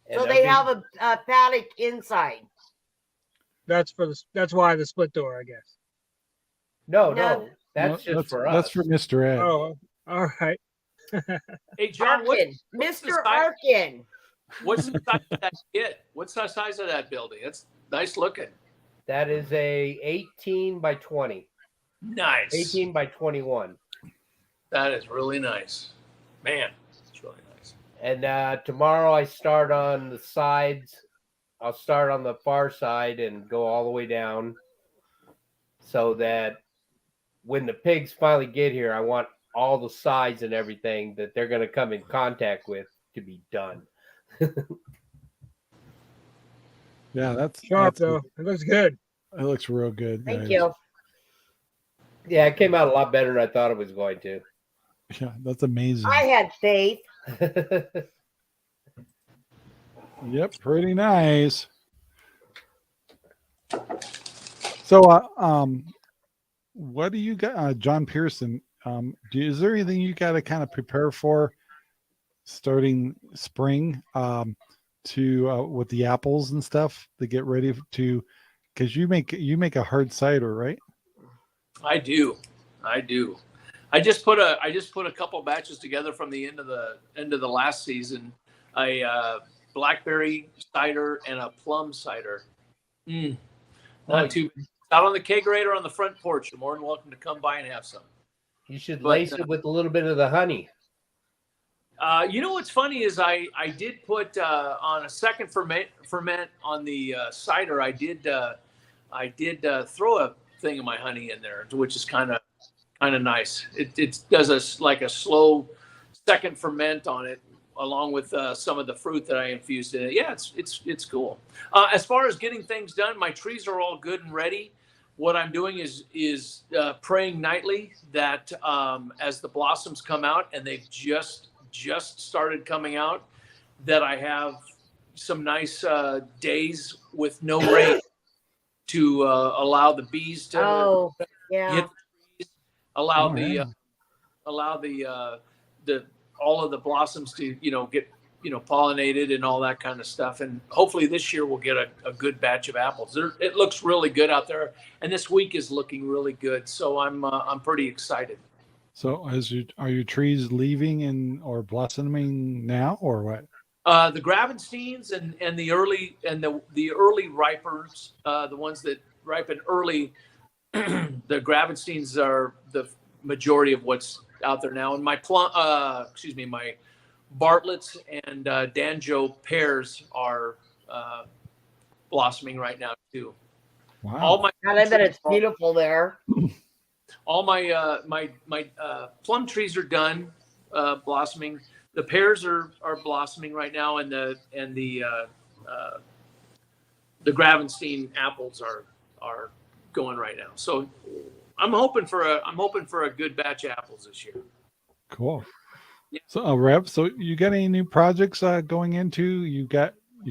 And So they'll they be- have a paddock inside. That's why the split door, I guess. No, No. that's just for us. That's for Mr. Ed. Oh, all right. Hey, John, Arkin, what's the Mr. size? Arkin. What's the size of that kit? What's the size of that building? That's nice looking. That is a 18 by 20. Nice. 18 by 21. That is really nice. Man, it's really nice. And tomorrow I start on the sides. I'll start on the far side and go all the way down so that when the pigs finally get here, I want all the sides and everything that they're going to come in contact with to be done. Yeah, that's Sharp, though. It looks good. It looks real good. Thank guys. you. Yeah, it came out a lot better than I thought it was going to. Yeah, that's amazing. I had faith. Yep, pretty nice. So, what do you got, John Pearson? Is there anything you got to kind of prepare for starting spring to with the apples and stuff to get ready to? Because you make a hard cider, right? I do. I just put a couple batches together from the end of the last season. A blackberry cider and a plum cider. Not too out on the kegerator on the front porch. You're more than welcome to come by and have some. You should lace it with a little bit of the honey. You know what's funny is I did put on a second ferment on the cider. I did throw a thing of my honey in there, which is kind of nice. It does a slow second ferment on it, along with some of the fruit that I infused in it. Yeah, it's cool. As far as getting things done, my trees are all good and ready. What I'm doing is praying nightly that as the blossoms come out, and they've just started coming out, that I have some nice days with no rain to allow the bees to hit the trees, allow all of the blossoms to get pollinated and all that kind of stuff. And hopefully this year we'll get a good batch of apples. It looks really good out there, and this week is looking really good. So I'm pretty excited. So are your trees leaving or blossoming now, or what? The Gravensteins and the early ripers, the ones that ripen early, the Gravensteins are the majority of what's out there now. And my my Bartlett's and Danjo pears are blossoming right now too. Wow! I bet it's beautiful there. All my plum trees are done blossoming. The pears are blossoming right now, and the Gravenstein apples are going right now. So I'm hoping for a good batch of apples this year. Cool. Yeah. So Rev, so you got any new projects going into? You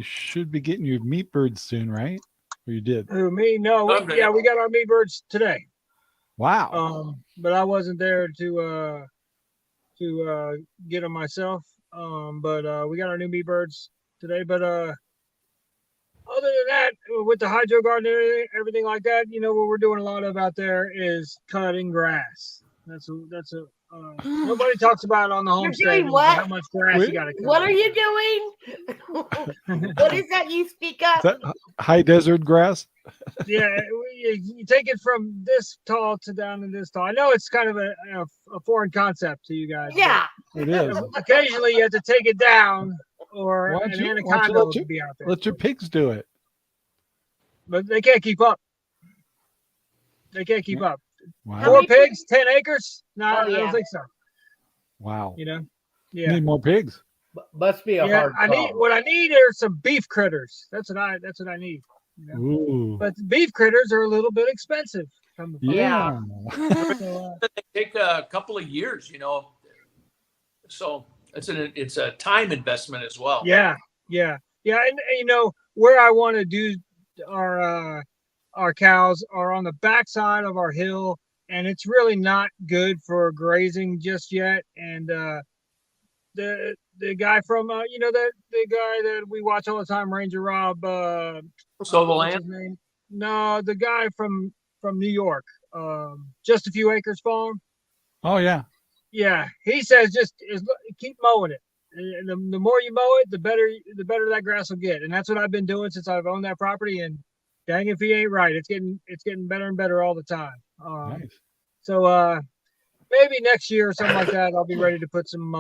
should be getting your meat birds soon, right? Or you did? Who, me? No. We got our meat birds today. Wow. But I wasn't there to get them myself. But we got our new meat birds today. But other than that, with the hydro garden and everything like that, what we're doing a lot of out there is cutting grass. Nobody talks about it on the homestead. How much grass you got to cut. What are you doing? What is that you speak up? Is that high desert grass? Yeah, you take it from this tall to down to this tall. I know it's kind of a foreign concept to you guys. Yeah, it is. Occasionally, you have to take it down, or an anaconda will be out there. Let your pigs do it. But they can't keep up. Wow. 4 pigs, 10 acres? No, I don't think so. Wow. Yeah. Need more pigs. Must be a hard call. What I need are some beef critters. That's what I need. Ooh. But beef critters are a little bit expensive. Yeah. They take a couple of years, so it's a time investment as well. Yeah. And where I want to do our cows are on the backside of our hill, and it's really not good for grazing just yet. And the guy from the guy that we watch all the time, RangerRob. So the land? No, the guy from New York, Just a Few Acres Farm. Oh yeah. Yeah, he says keep mowing it. And the more you mow it, the better that grass will get. And that's what I've been doing since I've owned that property. And dang if he ain't right, it's getting better and better all the time. Nice. So maybe next year or something like that, I'll be ready to put some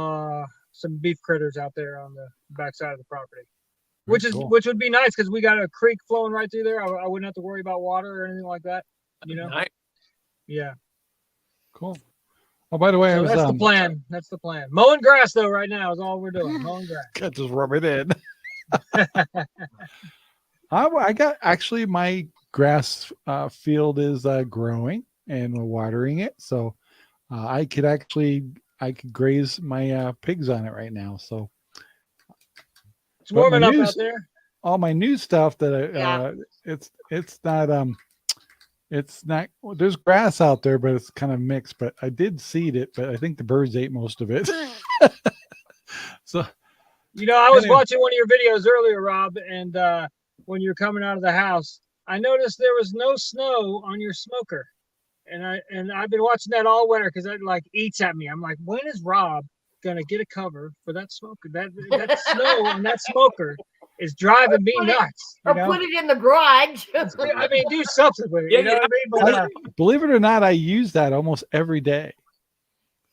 beef critters out there on the backside of the property. Which would be nice because we got a creek flowing right through there. I wouldn't have to worry about water or anything like that. Nice. Yeah. Cool. Oh, by the way, that's the plan. That's the plan. Mowing grass though right now is all we're doing. Mowing grass. Can't just rub it in. I got actually my grass field is growing and we're watering it, so I could graze my pigs on it right now. So it's warming up out there. All my new stuff that It's not. There's grass out there, but it's kind of mixed. But I did seed it, but I think the birds ate most of it. So, You know, I was anyway. watching one of your videos earlier, Rob, and when you're coming out of the house, I noticed there was no snow on your smoker, and I've been watching that all winter because it like eats at me. I'm like, when is Rob gonna get a cover for that smoker? That snow on that smoker is driving me nuts. Or put it in the garage. I mean, do something with it. Yeah, you know what I mean? But, Believe it or not, I use that almost every day.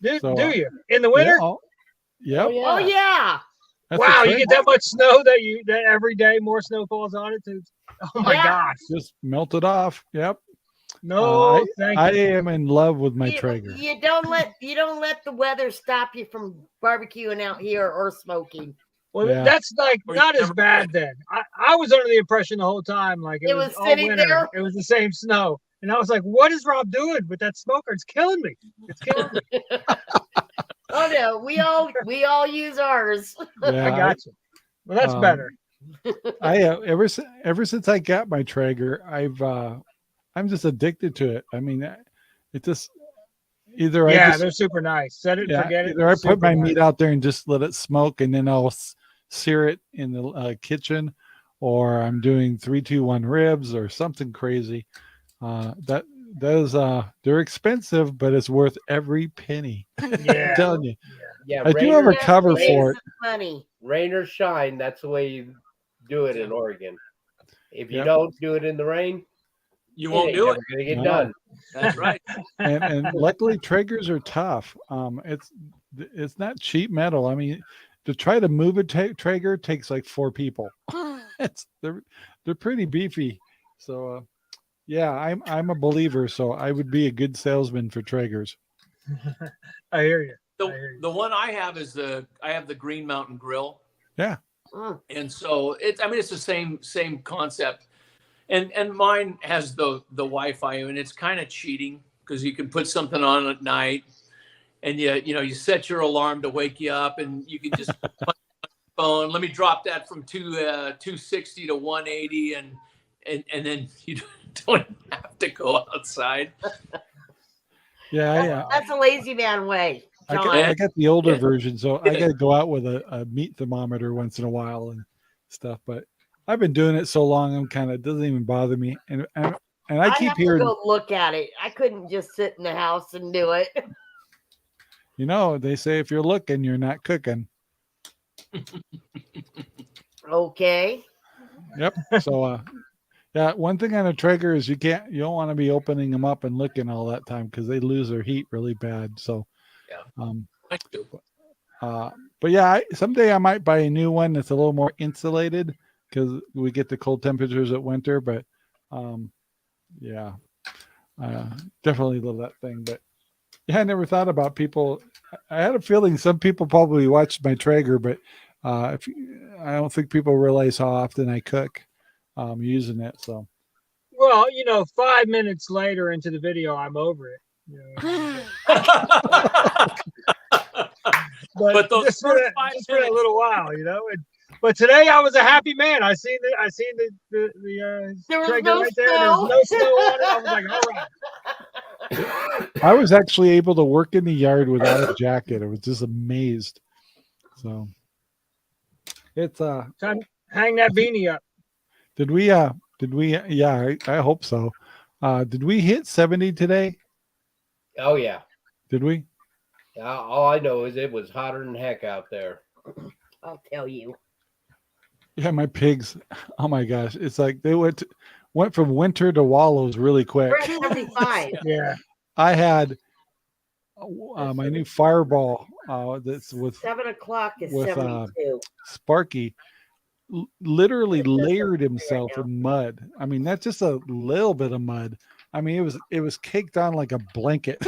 do So, you in the winter? Yep. Oh yeah. That's Wow, the you get that much snow that every day more snow falls on it. Oh my gosh! Just melt it off. Yep. No, thank you. I am in love with my you, Traeger. You don't let the weather stop you from barbecuing out here or smoking. Well, that's like not as bad then. I was under the impression the whole time like it was all sitting winter. there. It was the same snow, and I was like, "What is Rob doing with that smoker? It's killing me. It's killing me." Oh no, we all use ours. Yeah, I got you. Well, that's better. I ever since I got my Traeger, I'm just addicted to it. I mean, it just either they're super nice. Set it, forget it. Either I put my meat out there and just let it smoke, and then I'll sear it in the kitchen, or I'm doing 3-2-1 ribs or something crazy. They're expensive, but it's worth every penny. Yeah. I'm telling you. Yeah, I do have a cover for it. Money. Rain or shine, that's the way you do it in Oregon. If you don't do it in the rain, you won't do it. Gonna get done. That's right. And luckily Traegers are tough. It's not cheap metal. I mean, to try to move a Traeger takes like 4 people. They're pretty beefy. So yeah, I'm a believer. So I would be a good salesman for Traegers. I hear you. The one I have is the Green Mountain Grill. Yeah. And so it's the same concept. And mine has the Wi-Fi, and it's kind of cheating because you can put something on at night, and you set your alarm to wake you up, and you can just phone. Let me drop that from 260 to 180, and then you don't have to go outside. Yeah. That's a lazy man way. I got the older version, so I got to go out with a meat thermometer once in a while and stuff. But I've been doing it so long, it doesn't even bother me. And I keep have hearing. To go look at it. I couldn't just sit in the house and do it. You know, they say if you're looking, you're not cooking. Okay. Yep. So, yeah, one thing on a Traeger is you don't want to be opening them up and looking all that time because they lose their heat really bad. So. But yeah, someday I might buy a new one that's a little more insulated because we get the cold temperatures at winter. But yeah, definitely love that thing. But yeah, I never thought about people. I had a feeling some people probably watched my Traeger, but I don't think people realize how often I cook using it. So, well, 5 minutes later into the video, I'm over it. But those just for a little while, but today I was a happy man. I seen the there was Traeger no right there. There was no snow on it. I was like, all right. I was actually able to work in the yard without a jacket. I was just amazed. So it's time to hang that beanie up. Did we yeah, I hope so. Did we hit 70 today? Oh yeah. Did we? All I know is it was hotter than heck out there. I'll tell you. Yeah, my pigs. Oh my gosh, it's like they went from winter to wallows really quick. We're at 75. Yeah. I had my new Fireball. That's with 7 o'clock is with 72. Sparky. Literally layered himself in mud. I mean, that's just a little bit of mud. I mean, it was caked on like a blanket.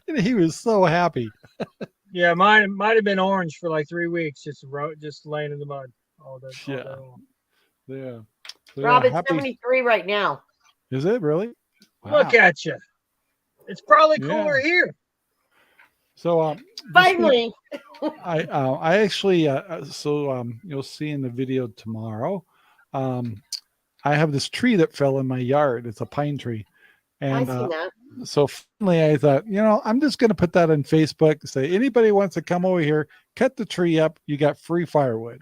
And he was so happy. Yeah, mine might have been orange for like 3 weeks, just laying in the mud all day. Yeah. So Rob, it's happy. 73 right now. Is it really? Wow. Look at you. It's probably cooler here. So Finally. I actually you'll see in the video tomorrow. I have this tree that fell in my yard. It's a pine tree. And I seen that. so finally I thought, I'm just going to put that on Facebook, say, anybody wants to come over here, cut the tree up, you got free firewood.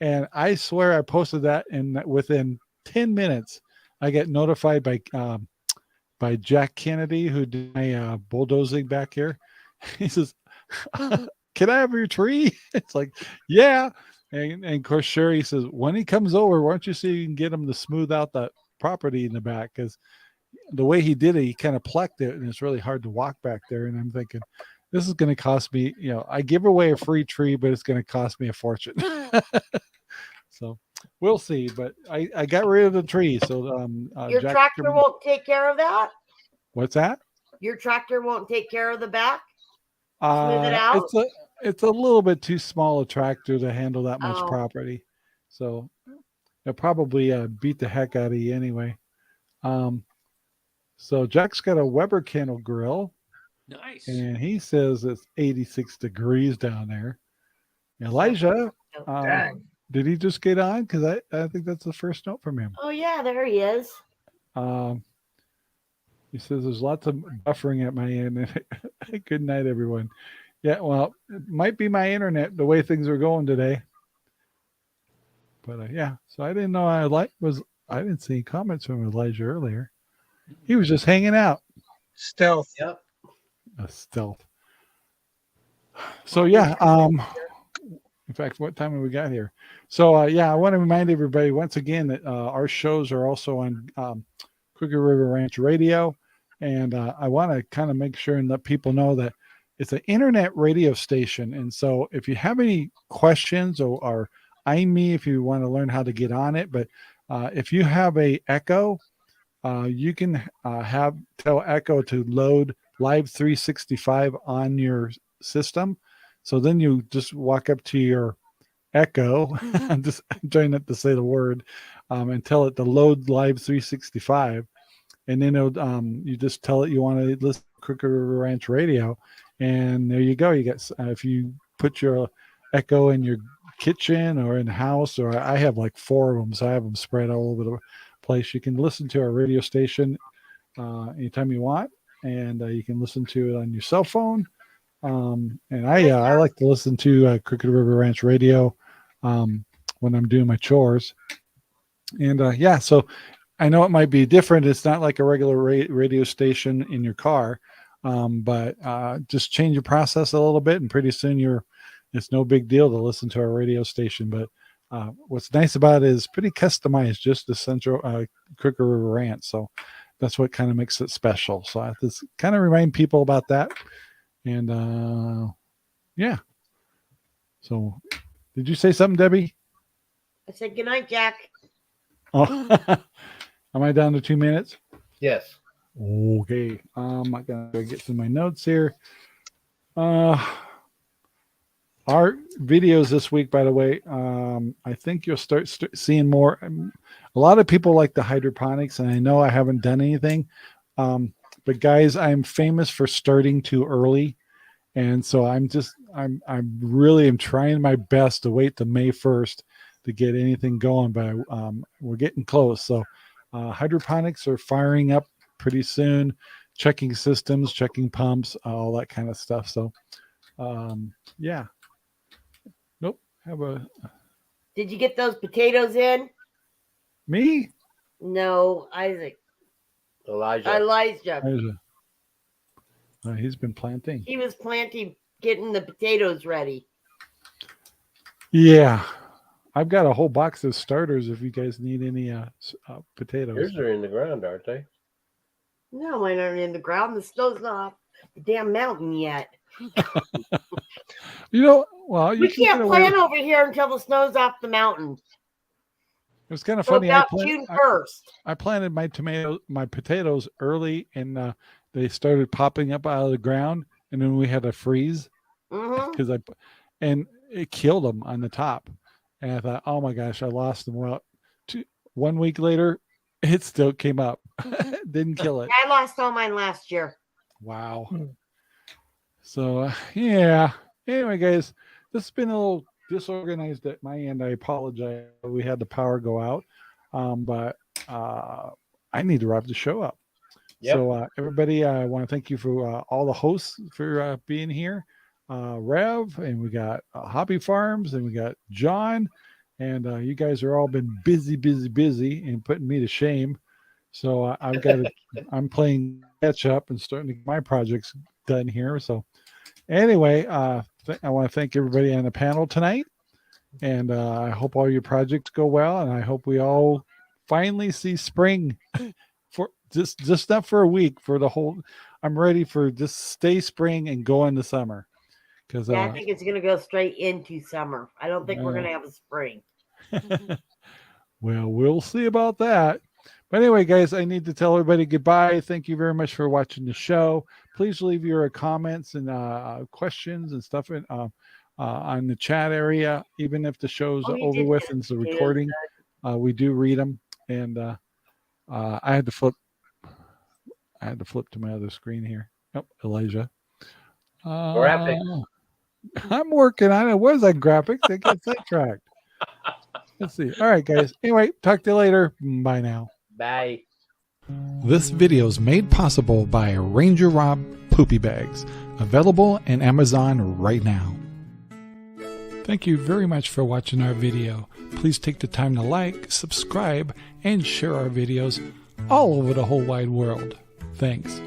And I swear I posted that, and within 10 minutes, I get notified by Jack Kennedy, who did my bulldozing back here. He says, can I have your tree? It's like, yeah. And of course, Sherry says, when he comes over, why don't you see if you can get him to smooth out that property in the back? Because the way he did it, he kind of plucked it, and it's really hard to walk back there. And I'm thinking, this is going to cost me, I give away a free tree, but it's going to cost me a fortune. So we'll see. But I got rid of the tree. So your tractor won't take care of that? What's that? Your tractor won't take care of the back? Smooth it out? It's a little bit too small a tractor to handle that much property. So it'll probably beat the heck out of you anyway. So Jack's got a Weber Kennel grill. Nice. And he says it's 86 degrees down there. Elijah, did he just get on? Because I think that's the first note from him. Oh, yeah, there he is. He says there's lots of buffering at my end. Good night, everyone. Yeah, well, it might be my internet, the way things are going today. But yeah, so I didn't know I didn't see any comments from Elijah earlier. He was just hanging out. Stealth. Yep. A stealth. So yeah, in fact, what time have we got here? So yeah, I want to remind everybody once again that our shows are also on Crooked River Ranch Radio, and I want to kind of make sure and let people know that it's an internet radio station. And so if you have any questions or I'm me if you want to learn how to get on it, but if you have a Echo, you can tell Echo to load Live 365 on your system. So then you just walk up to your Echo, I'm just trying not to say the word, and tell it to load Live 365. And then you just tell it you want to listen to Crooked River Ranch Radio. And there you go. You get, if you put your Echo in your kitchen or in the house, or I have like 4 of them, so I have them spread all over the place. You can listen to our radio station anytime you want, and you can listen to it on your cell phone. And I like to listen to Crooked River Ranch Radio when I'm doing my chores. And yeah, so I know it might be different. It's not like a regular radio station in your car, but just change your process a little bit, and pretty soon it's no big deal to listen to our radio station. But what's nice about it is pretty customized, just the Central Crooked River Ranch. So that's what kind of makes it special. So I have to kind of remind people about that. And yeah. So did you say something, Debbie? I said, good night, Jack. Oh, am I down to 2 minutes? Yes. Okay. I gotta get to my notes here. Our videos this week, by the way, I think you'll start seeing more. A lot of people like the hydroponics, and I know I haven't done anything. But guys, I'm famous for starting too early. And so I'm really am trying my best to wait to May 1st to get anything going, but we're getting close. So hydroponics are firing up pretty soon, checking systems, checking pumps, all that kind of stuff. So yeah. Nope. Did you get those potatoes in? Me? No, Isaac. Elijah. He's been planting. He was planting, getting the potatoes ready. Yeah. I've got a whole box of starters if you guys need any potatoes. Yours are in the ground, aren't they? No, mine aren't in the ground. The snow's not off the damn mountain yet. Well, we can't plant over here until the snow's off the mountain. It was kind of so funny. About June 1st. I planted my potatoes early, and they started popping up out of the ground, and then we had a freeze because and it killed them on the top. And I thought, oh my gosh, I lost them. Well, 1 week later, it still came up. Didn't kill it. I lost all mine last year. Wow. So yeah. Anyway, guys, this has been a little disorganized at my end. I apologize. We had the power go out, but I need to wrap the show up. Yep. So everybody, I want to thank you for all the hosts for being here. Rev, and we got Hobby Farms, and we got John, and you guys are all been busy and putting me to shame. So I'm playing catch up and starting to get my projects done here. So anyway, I want to thank everybody on the panel tonight, and I hope all your projects go well, and I hope we all finally see spring for just not for a week, for the whole. I'm ready for just stay spring and go into summer. Because I think it's going to go straight into summer. I don't think we're going to have a spring. Well, we'll see about that. But anyway, guys, I need to tell everybody goodbye. Thank you very much for watching the show. Please leave your comments and questions and stuff on the chat area. Even if the show's over with and it's a recording, we do read them. And I had to flip to my other screen here. Oh, Elijah. Graphics. I'm working on it. What is that, graphics? I got sidetracked. Let's see. All right, guys. Anyway, talk to you later. Bye now. Bye. This video is made possible by RangerRob Poopy Bags, available in Amazon right now. Thank you very much for watching our video. Please take the time to like, subscribe, and share our videos all over the whole wide world. Thanks.